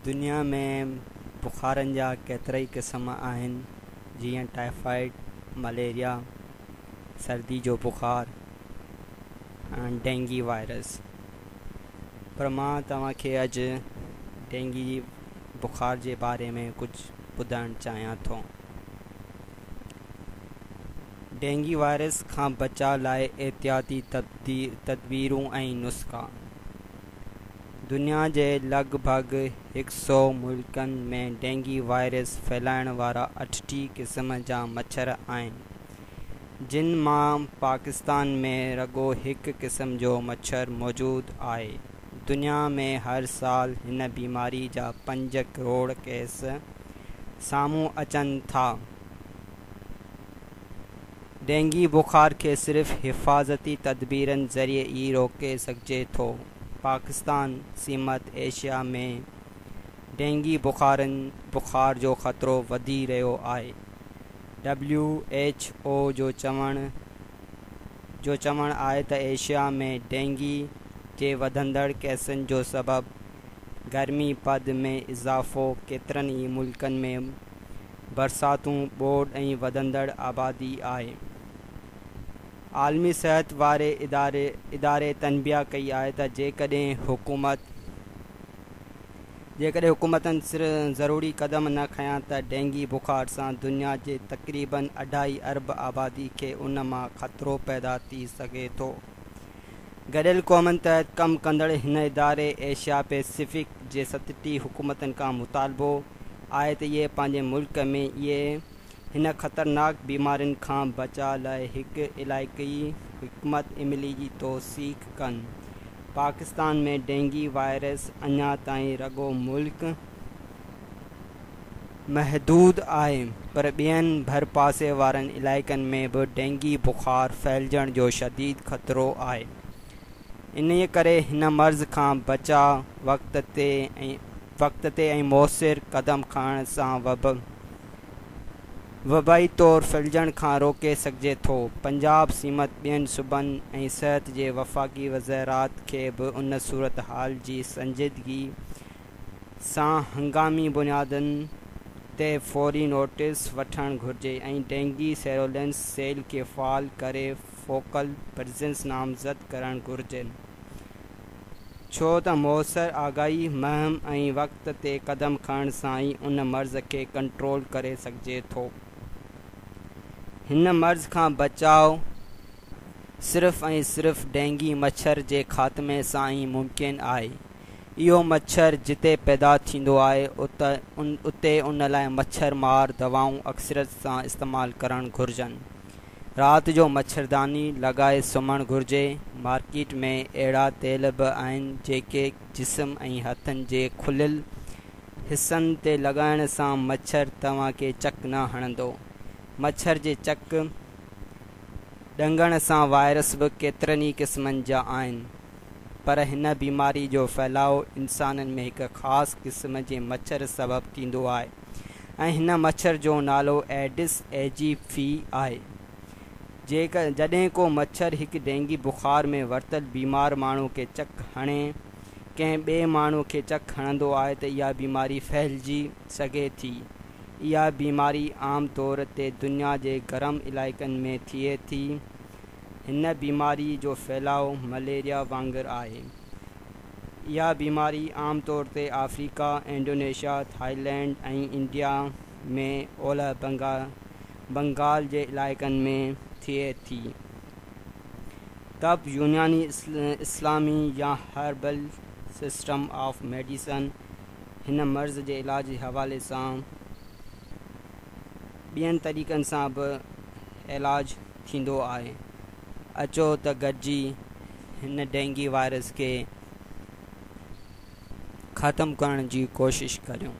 दुनिया में बुखारनि जा केतिरा ई क़िस्म आहिनि, जीअं टाइफाइड, मलेरिया, सर्दी जो बुखार ऐं डेंगी वायरस। पर मां तव्हांखे अॼु डेंगी बुखार जे बारे में कुझु ॿुधाइणु चाहियां थो। डेंगी वायरस खां बचाव लाइ एहतियाती तदबीरूं ऐं नुस्ख़ा। दुनिया जे लॻभॻि 100 मुल्कनि में डेंगी वायरस फैलाइण वारा 38 क़िस्म जा मच्छर आहिनि, जिन मां पाकिस्तान में रुॻो हिकु क़िस्म जो मच्छर मौजूदु आहे। दुनिया में हर साल हिन बीमारी जा 5 करोड़ केस साम्हूं अचनि था। डेंगी बुखार खे सिर्फ़ हिफ़ाज़ती तदबीरनि ज़रिए ई रोके सघिजे थो। पाकिस्तान सीमत एशिया में डेंगी बुखार जो ख़तरो वधी रहियो आहे। WHO जो चवणु आहे त एशिया में डेंगी जे वधंदड़ केसनि जो सबबु गर्मी पद में इज़ाफ़ो, केतिरनि ई मुल्कनि में बरसातूं, ॿोॾ ऐं वधंदड़ आबादी आहे। आलमी सिहत वारे इदारे तनबीह कई आहे त जेकॾहिं हुकूमतनि ज़रूरी क़दम न खयां त डेंगी बुखार सां दुनिया जे तक़रीबन 2.5 अरब आबादी खे उन मां ख़तरो पैदा थी सघे थो। गॾियल क़ौमुनि तहत कमु कंदड़ हिन इदारे एशिया पैसिफिक जे 37 हुकूमतनि खां मुतालबो आहे त इहे पंहिंजे मुल्क में हिन ख़तरनाक बीमारियुनि खां बचाव लाइ हिकु इलाइक़ी हिकमत अमली जी तौसीक़ कनि। पाकिस्तान में डेंगी वायरस अञा ताईं रुॻो मुल्क महदूद आहे, पर ॿियनि भरपासे वारनि इलाइक़नि में बि डेंगी बुखार फैलजण जो शदीद ख़तरो आहे। इन्हीअ करे हिन मर्ज़ खां बचाव वक़्त ते ऐं मौसिर क़दम खणण सां वबाई तौर फैलजण खां रोके सघिजे थो। पंजाब सीमत ॿियनि सूबनि ऐं सिहत जे वफ़ाक़ी वज़ारत खे बि उन सूरत हाल जी संजीदगी सां हंगामी बुनियादनि ते फ़ौरी नोटिस वठणु घुरिजे ऐं डेंगी सर्वेलेंस सेल खे फ़ाल करे फोकल प्रेज़ेंस नामज़द करणु घुरिजे, छो त मौसर आगाही मुहिम ऐं वक़्त ते क़दम खणण सां ई उन मर्ज़ खे कंट्रोल करे सघिजे थो। हिन मर्ज़ खां बचाव सिर्फ़ ऐं सिर्फ़ डेंगी मच्छर जे ख़ात्मे सां ई मुमकिन आहे। इहो मच्छर जिते पैदा थींदो आहे उते उन लाइ मच्छर मार दवाऊं अक्सरियत सां इस्तेमालु करणु घुरिजनि। राति जो मच्छरदानी लॻाए सुम्हणु घुरिजे। मार्केट में अहिड़ा तेल बि आहिनि जेके जिस्म ऐं हथनि जे खुलियल हिसनि ते लॻाइण सां मच्छर तव्हांखे चक न हणंदो। मच्छर जे चक ॾंगण सां वायरस बि केतिरनि ई क़िस्मनि जा आहिनि, पर हिन बीमारी जो फैलाउ इंसाननि में हिकु ख़ासि क़िस्म जे मच्छर सबबु थींदो आहे ऐं हिन मच्छर जो नालो एडिस एजिप्टी आहे। जॾहिं को मच्छर हिकु डेंगी बुखार में वरतल बीमार माण्हू खे चक हणे कंहिं ॿिए माण्हू खे चक हणंदो आहे त इहा बीमारी फैलिजी सघे थी। इहा बीमारी आम तौर ते दुनिया जे गरम इलाइक़नि में थिए थी। हिन बीमारी जो फैलाउ मलेरिया वांगुरु आहे। इहा बीमारी आम तौर ते अफ्रीका, इंडोनेशिया, थाईलैंड ऐं इंडिया में ओलह बंगाल जे इलाइक़नि में थिए थी। तब यूनानी इस्लामी या हर्बल सिस्टम ऑफ मेडिसन हिन मर्ज़ जे इलाज जे हवाले सां ॿियनि तरीक़नि सां बि इलाज थींदो आहे। अचो त गॾिजी हिन डेंगी वायरस खे ख़तमु करण जी कोशिशि करियूं।